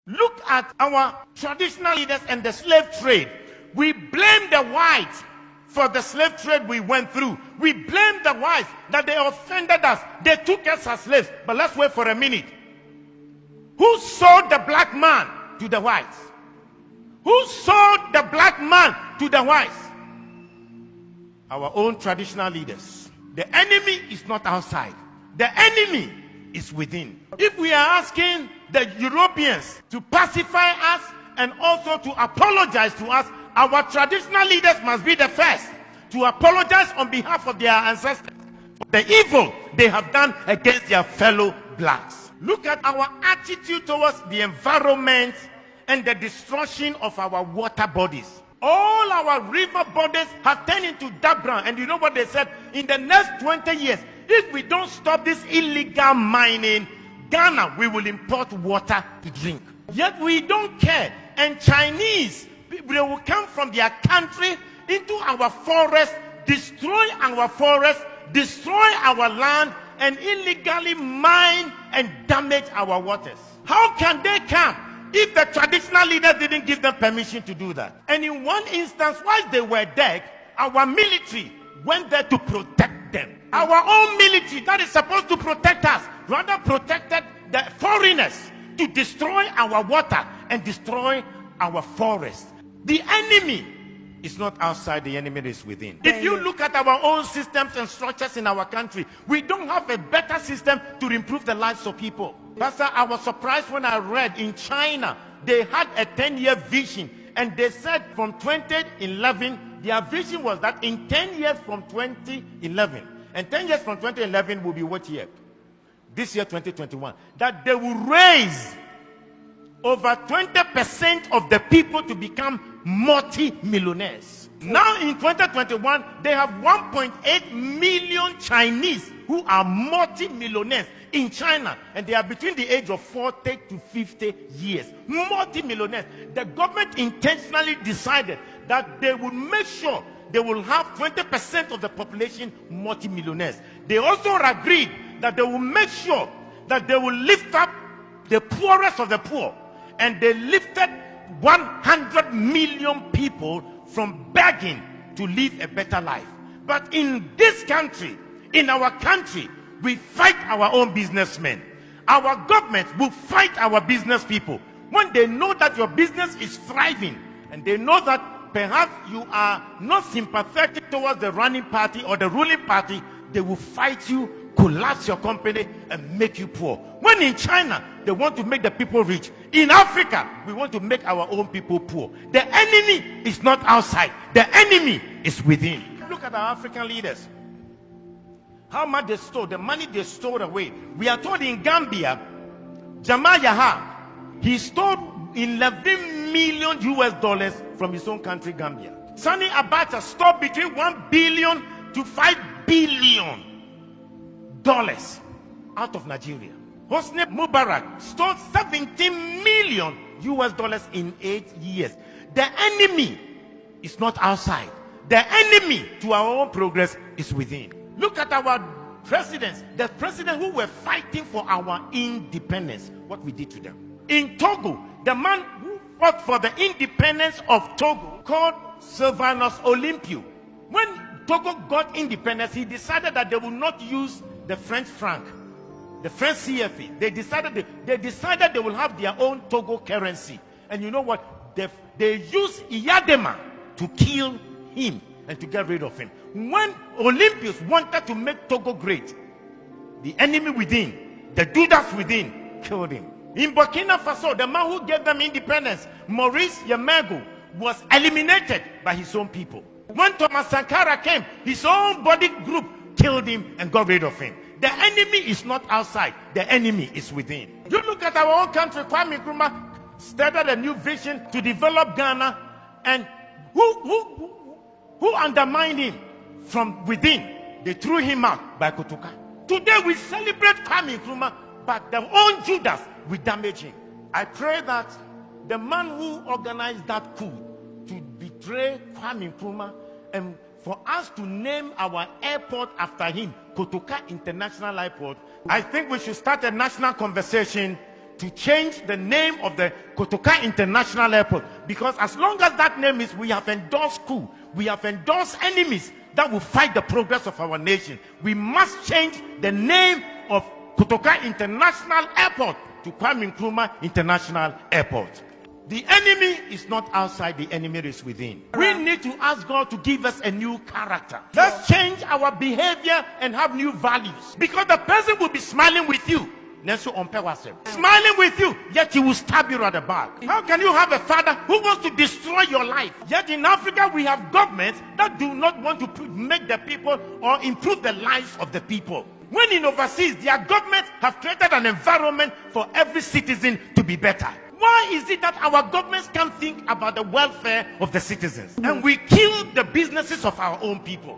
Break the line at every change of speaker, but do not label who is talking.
Look at our traditional leaders and the slave trade. We blame the whites for the slave trade we went through. We blame the whites that they offended us. They took us as slaves. But let's wait for a minute. Who sold the black man to the whites? Who sold the black man to the whites? Our own traditional leaders. The enemy is not outside. The enemy is within. If we are asking the Europeans to pacify us and also to apologize to us, our traditional leaders must be the first to apologize on behalf of their ancestors for the evil they have done against their fellow blacks. Look at our attitude towards the environment and the destruction of our water bodies. All our river bodies have turned into dark brown. And you know what they said? In the next 20 years, if we don't stop this illegal mining, Ghana, we will import water to drink. Yet we don't care. And Chinese, they will come from their country into our forest, destroy our forest, destroy our land, and illegally mine and damage our waters. How can they come if the traditional leaders didn't give them permission to do that? And in one instance, while they were dead, our military went there to protect them. Our own military that is supposed to protect us rather protected the foreigners to destroy our water and destroy our forest. The enemy is not outside, the enemy is within. If you look at our own systems and structures in our country, we don't have a better system to improve the lives of people. Pastor, I was surprised when I read in China, they had a 10-year vision, and they said from 2011, their vision was that in 10 years from 2011, and 10 years from 2011 will be what year? This year, 2021, that they will raise over 20% of the people to become multi-millionaires. Now in 2021, they have 1.8 million Chinese who are multi-millionaires in China, and they are between the age of 40 to 50 years. Multi-millionaires. The government intentionally decided that they would make sure they will have 20% of the population multi-millionaires. They also agreed that they will make sure that they will lift up the poorest of the poor, and they lifted 100 million people from begging to live a better life. But in this country, in our country, we fight our own businessmen. Our government will fight our business people. When they know that your business is thriving, and they know that perhaps you are not sympathetic towards the running party or the ruling party, they will fight you, collapse your company, and make you poor. When in China, they want to make the people rich. In Africa, we want to make our own people poor. The enemy is not outside. The enemy is within. Look at our African leaders. How much they stole, the money they stole away. We are told in Gambia, Jamal Yaha, he stole 11 million US dollars from his own country, Gambia. Sani Abacha stole between 1 billion to 5 billion dollars out of Nigeria. Hosni Mubarak stole 17 million US dollars in 8 years. The enemy is not outside. The enemy to our own progress is within. Look at our presidents, the presidents who were fighting for our independence, what we did to them. In Togo, the man who fought for the independence of Togo, called Sylvanus Olympio. When Togo got independence, he decided that they would not use the French franc, the French CFA. They decided they will have their own Togo currency. And you know what? They used Iyadema to kill him and to get rid of him. When Olympians wanted to make Togo great, the enemy within, the Judas within, killed him. In Burkina Faso, the man who gave them independence, Maurice Yamego, was eliminated by his own people. When Thomas Sankara came, his own body group killed him and got rid of him. The enemy is not outside. The enemy is within. You look at our own country. Kwame Nkrumah started a new vision to develop Ghana, and who undermined him from within? They threw him out by Kotoka. Today we celebrate Kwame Nkrumah, but the own Judas will damage him. I pray that the man who organized that coup to betray Kwame Nkrumah, and for us to name our airport after him, Kotoka International Airport, I think we should start a national conversation to change the name of the Kotoka International Airport, because as long as that name is, we have endorsed coup, we have endorsed enemies that will fight the progress of our nation. We must change the name of Kotoka International Airport to Kwame Nkrumah International Airport. The enemy is not outside, the enemy is within. We need to ask God to give us a new character. Let's change our behavior and have new values. Because the person will be smiling with you, smiling with you, yet he will stab you at the back. How can you have a father who wants to destroy your life? Yet in Africa we have governments that do not want to make the people or improve the lives of the people. When in overseas, their governments have created an environment for every citizen to be better. Why is it that our governments can't think about the welfare of the citizens? And we kill the businesses of our own people?